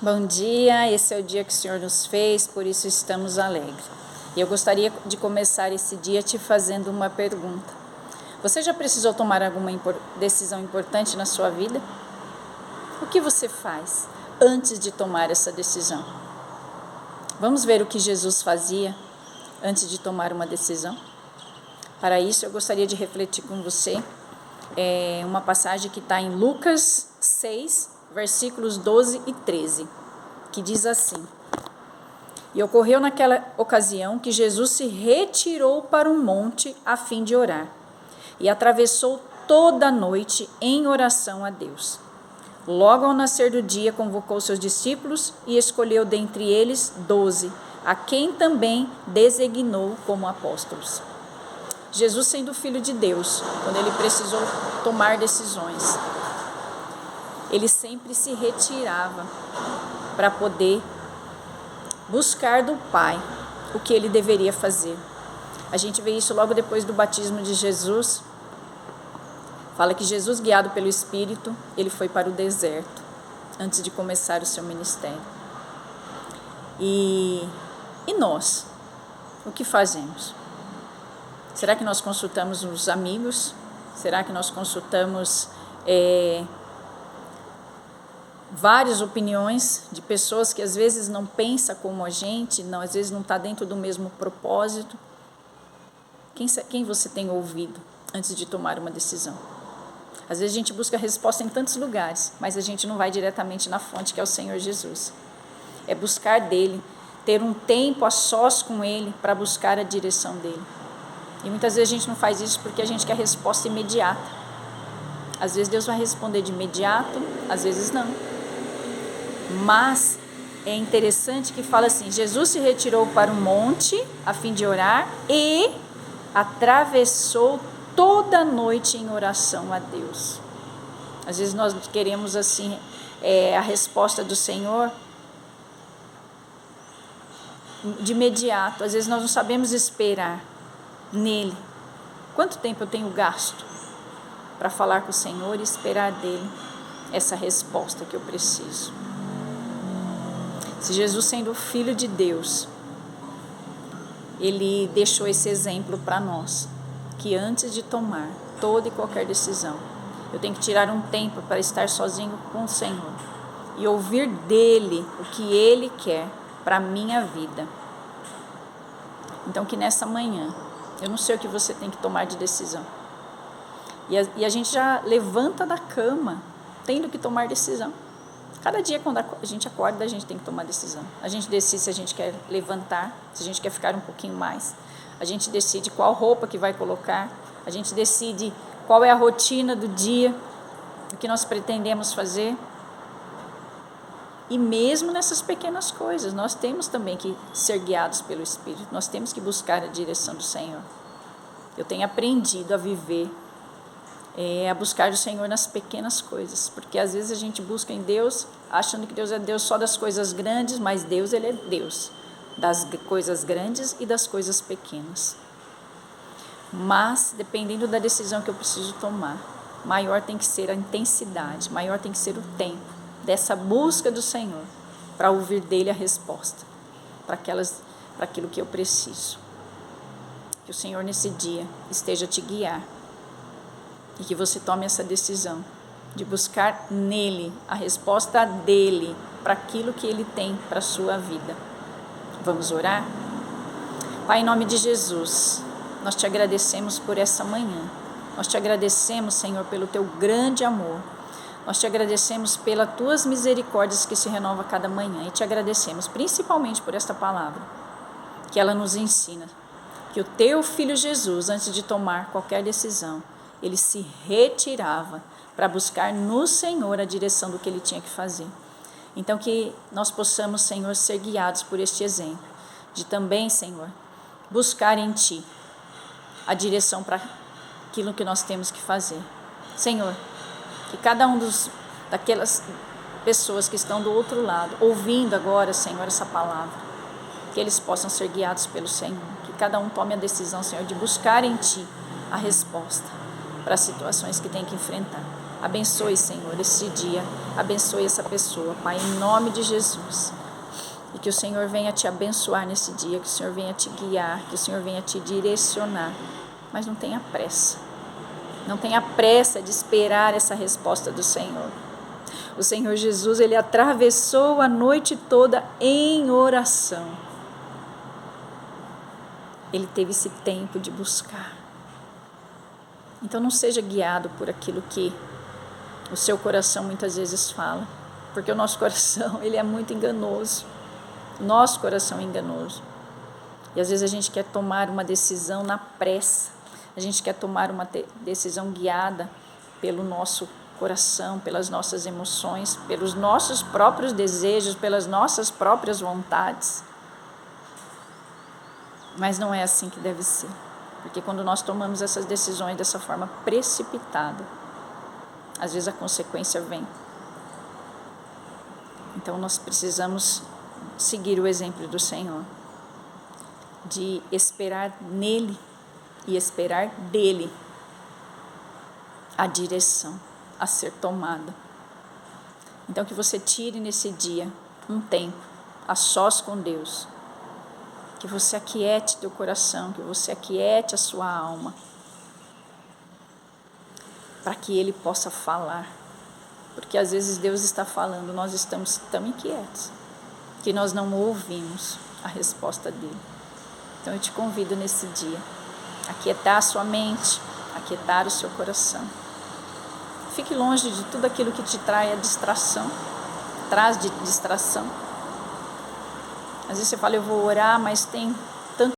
Bom dia, esse é o dia que o Senhor nos fez, por isso estamos alegres. E eu gostaria de começar esse dia te fazendo uma pergunta. Você já precisou tomar alguma decisão importante na sua vida? O que você faz antes de tomar essa decisão? Vamos ver o que Jesus fazia antes de tomar uma decisão? Para isso, eu gostaria de refletir com você uma passagem que está em Lucas 6, versículos 12 e 13, que diz assim: E ocorreu naquela ocasião que Jesus se retirou para um monte a fim de orar, e atravessou toda a noite em oração a Deus. Logo ao nascer do dia, convocou seus discípulos e escolheu dentre eles 12, a quem também designou como apóstolos. Jesus, sendo filho de Deus, quando ele precisou tomar decisões, ele sempre se retirava para poder buscar do Pai o que ele deveria fazer. A gente vê isso logo depois do batismo de Jesus. Fala que Jesus, guiado pelo Espírito, ele foi para o deserto antes de começar o seu ministério. E nós? O que fazemos? Será que nós consultamos os amigos? Será que nós consultamos várias opiniões de pessoas que às vezes não pensam como a gente, às vezes não está dentro do mesmo propósito? Quem você tem ouvido antes de tomar uma decisão? Às vezes a gente busca resposta em tantos lugares, mas a gente não vai diretamente na fonte, que é o Senhor Jesus. É buscar dele, ter um tempo a sós com ele para buscar a direção dele. E muitas vezes a gente não faz isso porque a gente quer resposta imediata. Às vezes Deus vai responder de imediato, às vezes não. Mas é interessante que fala assim: Jesus se retirou para um monte a fim de orar e atravessou toda a noite em oração a Deus. Às vezes nós queremos assim a resposta do Senhor de imediato. Às vezes nós não sabemos esperar nele. Quanto tempo eu tenho gasto para falar com o Senhor e esperar dele essa resposta que eu preciso? Se Jesus, sendo o Filho de Deus, ele deixou esse exemplo para nós, que antes de tomar toda e qualquer decisão, eu tenho que tirar um tempo para estar sozinho com o Senhor e ouvir dele o que ele quer para a minha vida. Então, que nessa manhã, eu não sei o que você tem que tomar de decisão, e a gente já levanta da cama tendo que tomar decisão. Cada dia quando a gente acorda, a gente tem que tomar decisão. A gente decide se a gente quer levantar, se a gente quer ficar um pouquinho mais. A gente decide qual roupa que vai colocar. A gente decide qual é a rotina do dia, o que nós pretendemos fazer. E mesmo nessas pequenas coisas, nós temos também que ser guiados pelo Espírito. Nós temos que buscar a direção do Senhor. Eu tenho aprendido a viver, a buscar o Senhor nas pequenas coisas, porque às vezes a gente busca em Deus, achando que Deus é Deus só das coisas grandes, mas Deus, ele é Deus das coisas grandes e das coisas pequenas. Mas, dependendo da decisão que eu preciso tomar, maior tem que ser a intensidade, maior tem que ser o tempo dessa busca do Senhor, para ouvir dele a resposta, para aquilo que eu preciso. Que o Senhor nesse dia esteja a te guiar, e que você tome essa decisão de buscar nele a resposta dele para aquilo que ele tem para a sua vida. Vamos orar? Pai, em nome de Jesus, nós te agradecemos por essa manhã. Nós te agradecemos, Senhor, pelo teu grande amor. Nós te agradecemos pelas tuas misericórdias que se renovam a cada manhã. E te agradecemos principalmente por esta palavra, que ela nos ensina que o teu Filho Jesus, antes de tomar qualquer decisão, ele se retirava para buscar no Senhor a direção do que ele tinha que fazer. Então que nós possamos, Senhor, ser guiados por este exemplo, de também, Senhor, buscar em Ti a direção para aquilo que nós temos que fazer. Senhor, que cada um daquelas pessoas que estão do outro lado, ouvindo agora, Senhor, essa palavra, que eles possam ser guiados pelo Senhor, que cada um tome a decisão, Senhor, de buscar em Ti a resposta para as situações que tem que enfrentar. Abençoe, Senhor, esse dia. Abençoe essa pessoa, Pai, em nome de Jesus. E que o Senhor venha te abençoar nesse dia, que o Senhor venha te guiar, que o Senhor venha te direcionar. Mas não tenha pressa. Não tenha pressa de esperar essa resposta do Senhor. O Senhor Jesus, Ele atravessou a noite toda em oração. Ele teve esse tempo de buscar. Então não seja guiado por aquilo que o seu coração muitas vezes fala. Porque o nosso coração, ele é muito enganoso. Nosso coração é enganoso. E às vezes a gente quer tomar uma decisão na pressa. A gente quer tomar uma decisão guiada pelo nosso coração, pelas nossas emoções, pelos nossos próprios desejos, pelas nossas próprias vontades. Mas não é assim que deve ser. Porque quando nós tomamos essas decisões dessa forma precipitada, às vezes a consequência vem. Então nós precisamos seguir o exemplo do Senhor, de esperar nele e esperar dele a direção a ser tomada. Então que você tire nesse dia um tempo a sós com Deus, que você aquiete teu coração, que você aquiete a sua alma, para que Ele possa falar, porque às vezes Deus está falando, nós estamos tão inquietos, que nós não ouvimos a resposta dEle. Então eu te convido nesse dia, a aquietar a sua mente, a aquietar o seu coração. Fique longe de tudo aquilo que te traz distração. Às vezes você fala, eu vou orar, mas tem